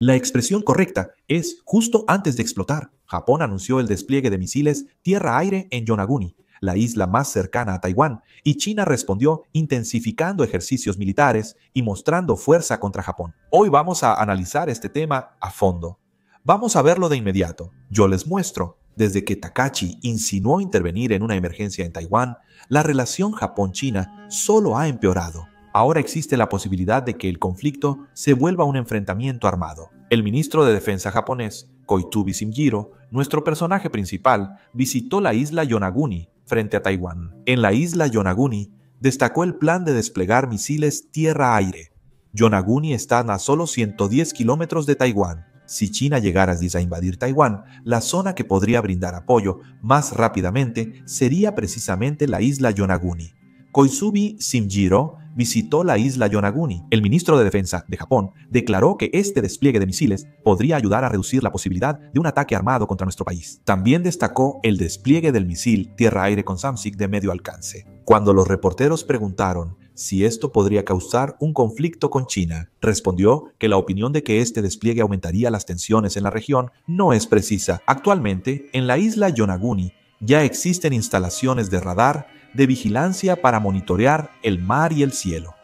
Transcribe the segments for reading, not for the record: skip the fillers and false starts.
La expresión correcta es justo antes de explotar. Japón anunció el despliegue de misiles tierra-aire en Yonaguni, la isla más cercana a Taiwán, y China respondió intensificando ejercicios militares y mostrando fuerza contra Japón. Hoy vamos a analizar este tema a fondo. Vamos a verlo de inmediato. Yo les muestro. Desde que Takashi insinuó intervenir en una emergencia en Taiwán, la relación Japón-China solo ha empeorado. Ahora existe la posibilidad de que el conflicto se vuelva un enfrentamiento armado. El ministro de Defensa japonés, Koizumi Shinjiro, nuestro personaje principal, visitó la isla Yonaguni frente a Taiwán. En la isla Yonaguni destacó el plan de desplegar misiles tierra-aire. Yonaguni está a solo 110 kilómetros de Taiwán. Si China llegara a invadir Taiwán, la zona que podría brindar apoyo más rápidamente sería precisamente la isla Yonaguni. Koizumi Shinjiro visitó la isla Yonaguni. El ministro de Defensa de Japón declaró que este despliegue de misiles podría ayudar a reducir la posibilidad de un ataque armado contra nuestro país. También destacó el despliegue del misil tierra-aire con Samsik de medio alcance. Cuando los reporteros preguntaron si esto podría causar un conflicto con China, respondió que la opinión de que este despliegue aumentaría las tensiones en la región no es precisa. Actualmente, en la isla Yonaguni ya existen instalaciones de radar de vigilancia para monitorear el mar y el cielo,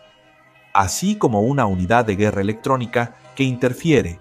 así como una unidad de guerra electrónica que interfiere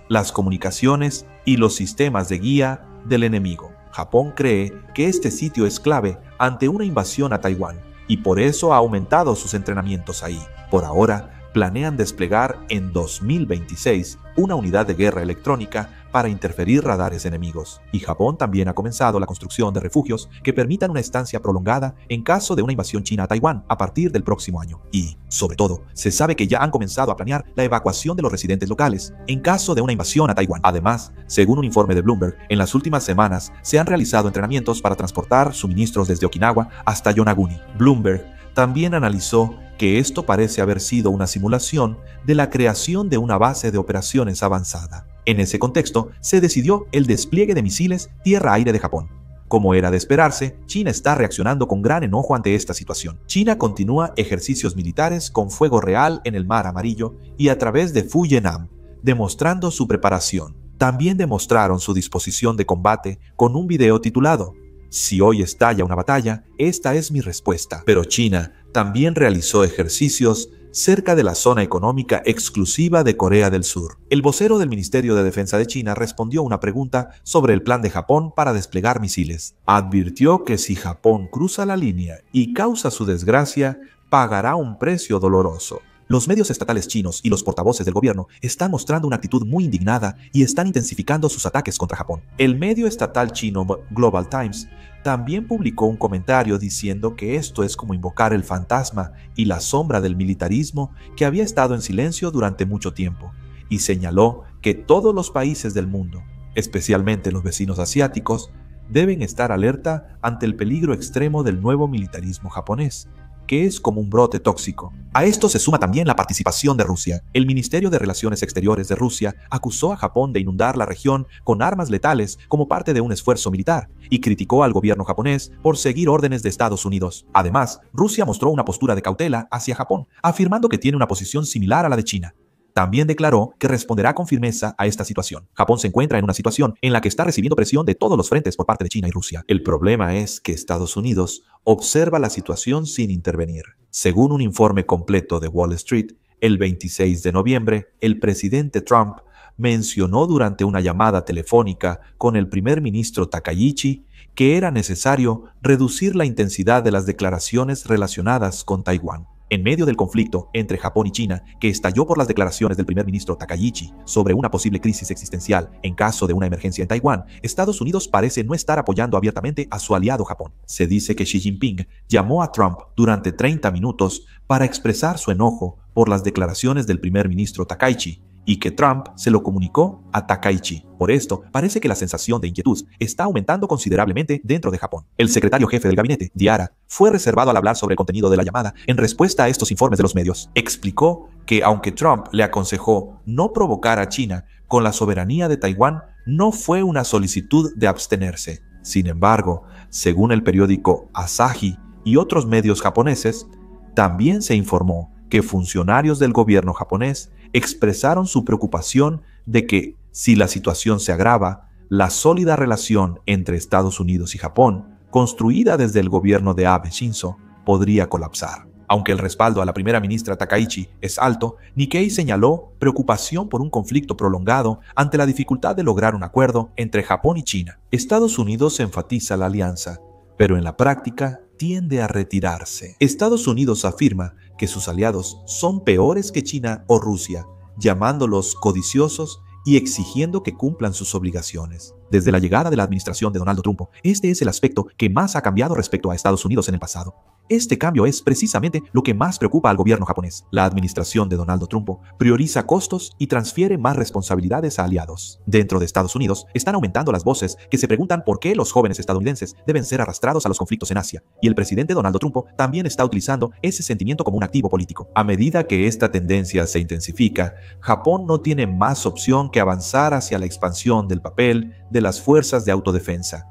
las comunicaciones y los sistemas de guía del enemigo. Japón cree que este sitio es clave ante una invasión a Taiwán y por eso ha aumentado sus entrenamientos ahí. Por ahora, planean desplegar en 2026 una unidad de guerra electrónica para interferir radares enemigos. Y Japón también ha comenzado la construcción de refugios que permitan una estancia prolongada en caso de una invasión china a Taiwán a partir del próximo año. Y, sobre todo, se sabe que ya han comenzado a planear la evacuación de los residentes locales en caso de una invasión a Taiwán. Además, según un informe de Bloomberg, en las últimas semanas se han realizado entrenamientos para transportar suministros desde Okinawa hasta Yonaguni. Bloomberg también analizó que esto parece haber sido una simulación de la creación de una base de operaciones avanzada. En ese contexto, se decidió el despliegue de misiles tierra-aire de Japón. Como era de esperarse, China está reaccionando con gran enojo ante esta situación. China continúa ejercicios militares con fuego real en el Mar Amarillo y a través de Fujian, demostrando su preparación. También demostraron su disposición de combate con un video titulado "Si hoy estalla una batalla, esta es mi respuesta". Pero China también realizó ejercicios cerca de la zona económica exclusiva de Corea del Sur. El vocero del Ministerio de Defensa de China respondió a una pregunta sobre el plan de Japón para desplegar misiles. Advirtió que si Japón cruza la línea y causa su desgracia, pagará un precio doloroso. Los medios estatales chinos y los portavoces del gobierno están mostrando una actitud muy indignada y están intensificando sus ataques contra Japón. El medio estatal chino Global Times también publicó un comentario diciendo que esto es como invocar el fantasma y la sombra del militarismo que había estado en silencio durante mucho tiempo, y señaló que todos los países del mundo, especialmente los vecinos asiáticos, deben estar alerta ante el peligro extremo del nuevo militarismo japonés, que es como un brote tóxico. A esto se suma también la participación de Rusia. El Ministerio de Relaciones Exteriores de Rusia acusó a Japón de inundar la región con armas letales como parte de un esfuerzo militar y criticó al gobierno japonés por seguir órdenes de Estados Unidos. Además, Rusia mostró una postura de cautela hacia Japón, afirmando que tiene una posición similar a la de China. También declaró que responderá con firmeza a esta situación. Japón se encuentra en una situación en la que está recibiendo presión de todos los frentes por parte de China y Rusia. El problema es que Estados Unidos observa la situación sin intervenir. Según un informe completo de Wall Street, el 26 de noviembre, el presidente Trump mencionó durante una llamada telefónica con el primer ministro Takaichi que era necesario reducir la intensidad de las declaraciones relacionadas con Taiwán. En medio del conflicto entre Japón y China, que estalló por las declaraciones del primer ministro Takaichi sobre una posible crisis existencial en caso de una emergencia en Taiwán, Estados Unidos parece no estar apoyando abiertamente a su aliado Japón. Se dice que Xi Jinping llamó a Trump durante 30 minutos para expresar su enojo por las declaraciones del primer ministro Takaichi, y que Trump se lo comunicó a Takaichi. Por esto, parece que la sensación de inquietud está aumentando considerablemente dentro de Japón. El secretario jefe del gabinete, Diara, fue reservado al hablar sobre el contenido de la llamada en respuesta a estos informes de los medios. Explicó que aunque Trump le aconsejó no provocar a China con la soberanía de Taiwán, no fue una solicitud de abstenerse. Sin embargo, según el periódico Asahi y otros medios japoneses, también se informó que funcionarios del gobierno japonés expresaron su preocupación de que, si la situación se agrava, la sólida relación entre Estados Unidos y Japón, construida desde el gobierno de Abe Shinzo, podría colapsar. Aunque el respaldo a la primera ministra Takaichi es alto, Nikkei señaló preocupación por un conflicto prolongado ante la dificultad de lograr un acuerdo entre Japón y China. Estados Unidos enfatiza la alianza, pero en la práctica tiende a retirarse. Estados Unidos afirma que sus aliados son peores que China o Rusia, llamándolos codiciosos y exigiendo que cumplan sus obligaciones. Desde la llegada de la administración de Donald Trump, este es el aspecto que más ha cambiado respecto a Estados Unidos en el pasado. Este cambio es precisamente lo que más preocupa al gobierno japonés. La administración de Donald Trump prioriza costos y transfiere más responsabilidades a aliados. Dentro de Estados Unidos están aumentando las voces que se preguntan por qué los jóvenes estadounidenses deben ser arrastrados a los conflictos en Asia, y el presidente Donald Trump también está utilizando ese sentimiento como un activo político. A medida que esta tendencia se intensifica, Japón no tiene más opción que avanzar hacia la expansión del papel de las fuerzas de autodefensa,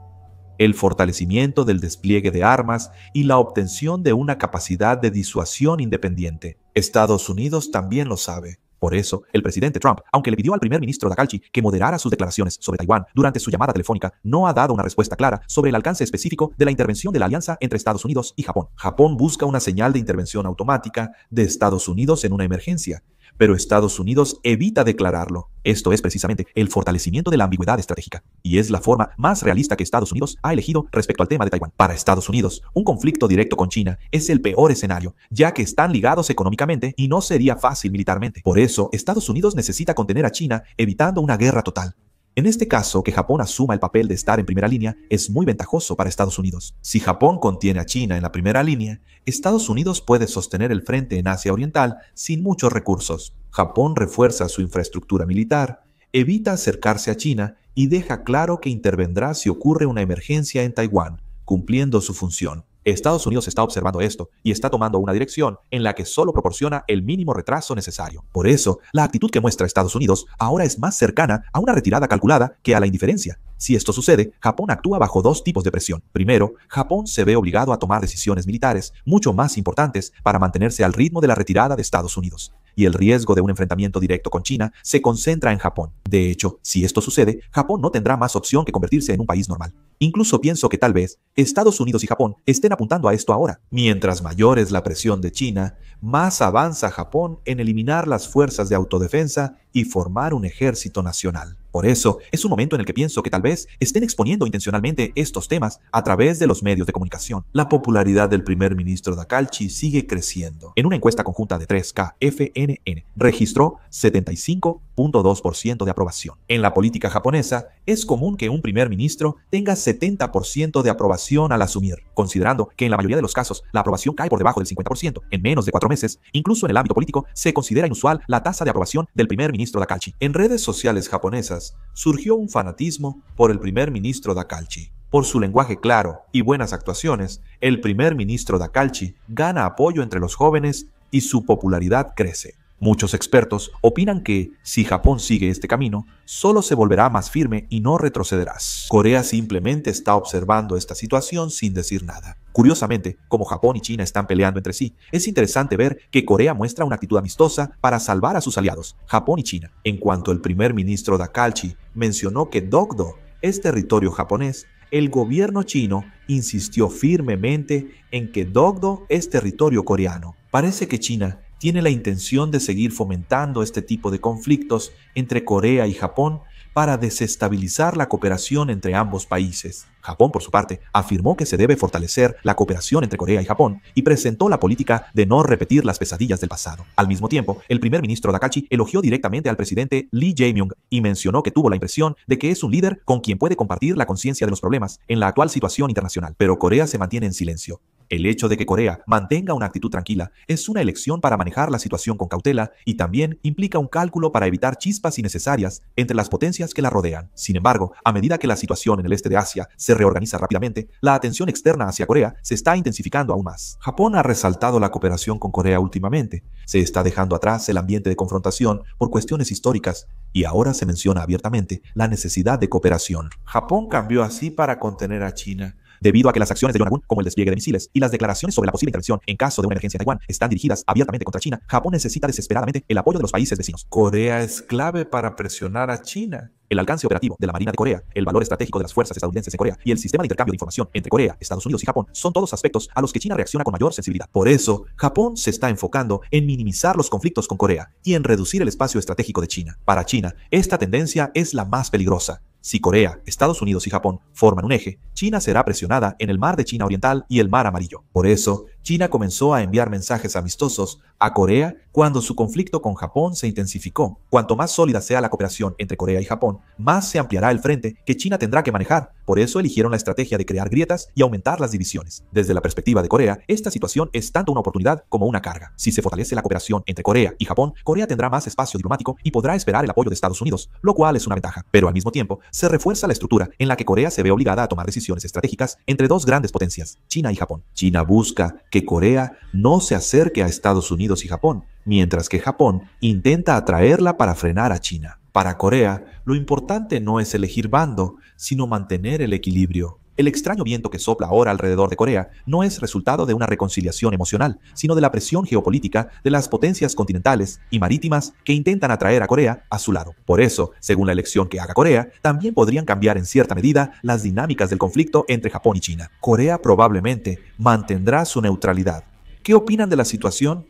el fortalecimiento del despliegue de armas y la obtención de una capacidad de disuasión independiente. Estados Unidos también lo sabe. Por eso, el presidente Trump, aunque le pidió al primer ministro Takaichi que moderara sus declaraciones sobre Taiwán durante su llamada telefónica, no ha dado una respuesta clara sobre el alcance específico de la intervención de la alianza entre Estados Unidos y Japón. Japón busca una señal de intervención automática de Estados Unidos en una emergencia, pero Estados Unidos evita declararlo. Esto es precisamente el fortalecimiento de la ambigüedad estratégica, y es la forma más realista que Estados Unidos ha elegido respecto al tema de Taiwán. Para Estados Unidos, un conflicto directo con China es el peor escenario, ya que están ligados económicamente y no sería fácil militarmente. Por eso, Estados Unidos necesita contener a China, evitando una guerra total. En este caso, que Japón asuma el papel de estar en primera línea es muy ventajoso para Estados Unidos. Si Japón contiene a China en la primera línea, Estados Unidos puede sostener el frente en Asia Oriental sin muchos recursos. Japón refuerza su infraestructura militar, evita acercarse a China y deja claro que intervendrá si ocurre una emergencia en Taiwán, cumpliendo su función. Estados Unidos está observando esto y está tomando una dirección en la que solo proporciona el mínimo retraso necesario. Por eso, la actitud que muestra Estados Unidos ahora es más cercana a una retirada calculada que a la indiferencia. Si esto sucede, Japón actúa bajo dos tipos de presión. Primero, Japón se ve obligado a tomar decisiones militares mucho más importantes para mantenerse al ritmo de la retirada de Estados Unidos, y el riesgo de un enfrentamiento directo con China se concentra en Japón. De hecho, si esto sucede, Japón no tendrá más opción que convertirse en un país normal. Incluso pienso que tal vez Estados Unidos y Japón estén apuntando a esto ahora. Mientras mayor es la presión de China, más avanza Japón en eliminar las fuerzas de autodefensa y formar un ejército nacional. Por eso, es un momento en el que pienso que tal vez estén exponiendo intencionalmente estos temas a través de los medios de comunicación. La popularidad del primer ministro Takaichi sigue creciendo. En una encuesta conjunta de 3KFNN, registró 75.2% de aprobación. En la política japonesa, es común que un primer ministro tenga 70% de aprobación al asumir, considerando que en la mayoría de los casos la aprobación cae por debajo del 50% en menos de 4 meses. Incluso en el ámbito político se considera inusual la tasa de aprobación del primer ministro Takaichi. En redes sociales japonesas surgió un fanatismo por el primer ministro Takaichi. Por su lenguaje claro y buenas actuaciones, el primer ministro Takaichi gana apoyo entre los jóvenes y su popularidad crece. Muchos expertos opinan que, si Japón sigue este camino, solo se volverá más firme y no retrocederás. Corea simplemente está observando esta situación sin decir nada. Curiosamente, como Japón y China están peleando entre sí, es interesante ver que Corea muestra una actitud amistosa para salvar a sus aliados, Japón y China. En cuanto el primer ministro Takaichi mencionó que Dokdo es territorio japonés, el gobierno chino insistió firmemente en que Dokdo es territorio coreano. Parece que China tiene la intención de seguir fomentando este tipo de conflictos entre Corea y Japón para desestabilizar la cooperación entre ambos países. Japón, por su parte, afirmó que se debe fortalecer la cooperación entre Corea y Japón y presentó la política de no repetir las pesadillas del pasado. Al mismo tiempo, el primer ministro Takaichi elogió directamente al presidente Lee Jae-myung y mencionó que tuvo la impresión de que es un líder con quien puede compartir la conciencia de los problemas en la actual situación internacional. Pero Corea se mantiene en silencio. El hecho de que Corea mantenga una actitud tranquila es una elección para manejar la situación con cautela y también implica un cálculo para evitar chispas innecesarias entre las potencias que la rodean. Sin embargo, a medida que la situación en el este de Asia se reorganiza rápidamente, la atención externa hacia Corea se está intensificando aún más. Japón ha resaltado la cooperación con Corea últimamente. Se está dejando atrás el ambiente de confrontación por cuestiones históricas y ahora se menciona abiertamente la necesidad de cooperación. Japón cambió así para contener a China, Debido a que las acciones de Yonaguni, como el despliegue de misiles y las declaraciones sobre la posible intervención en caso de una emergencia en Taiwán, están dirigidas abiertamente contra China, Japón necesita desesperadamente el apoyo de los países vecinos. Corea es clave para presionar a China. El alcance operativo de la Marina de Corea, el valor estratégico de las fuerzas estadounidenses en Corea y el sistema de intercambio de información entre Corea, Estados Unidos y Japón son todos aspectos a los que China reacciona con mayor sensibilidad. Por eso, Japón se está enfocando en minimizar los conflictos con Corea y en reducir el espacio estratégico de China. Para China, esta tendencia es la más peligrosa. Si Corea, Estados Unidos y Japón forman un eje, China será presionada en el mar de China Oriental y el mar Amarillo. Por eso, China comenzó a enviar mensajes amistosos a Corea cuando su conflicto con Japón se intensificó. Cuanto más sólida sea la cooperación entre Corea y Japón, más se ampliará el frente que China tendrá que manejar. Por eso eligieron la estrategia de crear grietas y aumentar las divisiones. Desde la perspectiva de Corea, esta situación es tanto una oportunidad como una carga. Si se fortalece la cooperación entre Corea y Japón, Corea tendrá más espacio diplomático y podrá esperar el apoyo de Estados Unidos, lo cual es una ventaja. Pero al mismo tiempo, se refuerza la estructura en la que Corea se ve obligada a tomar decisiones estratégicas entre dos grandes potencias, China y Japón. China busca que Corea no se acerque a Estados Unidos y Japón, mientras que Japón intenta atraerla para frenar a China. Para Corea, lo importante no es elegir bando, sino mantener el equilibrio. El extraño viento que sopla ahora alrededor de Corea no es resultado de una reconciliación emocional, sino de la presión geopolítica de las potencias continentales y marítimas que intentan atraer a Corea a su lado. Por eso, según la elección que haga Corea, también podrían cambiar en cierta medida las dinámicas del conflicto entre Japón y China. Corea probablemente mantendrá su neutralidad. ¿Qué opinan de la situación?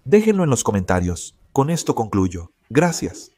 Déjenlo en los comentarios. Con esto concluyo. Gracias.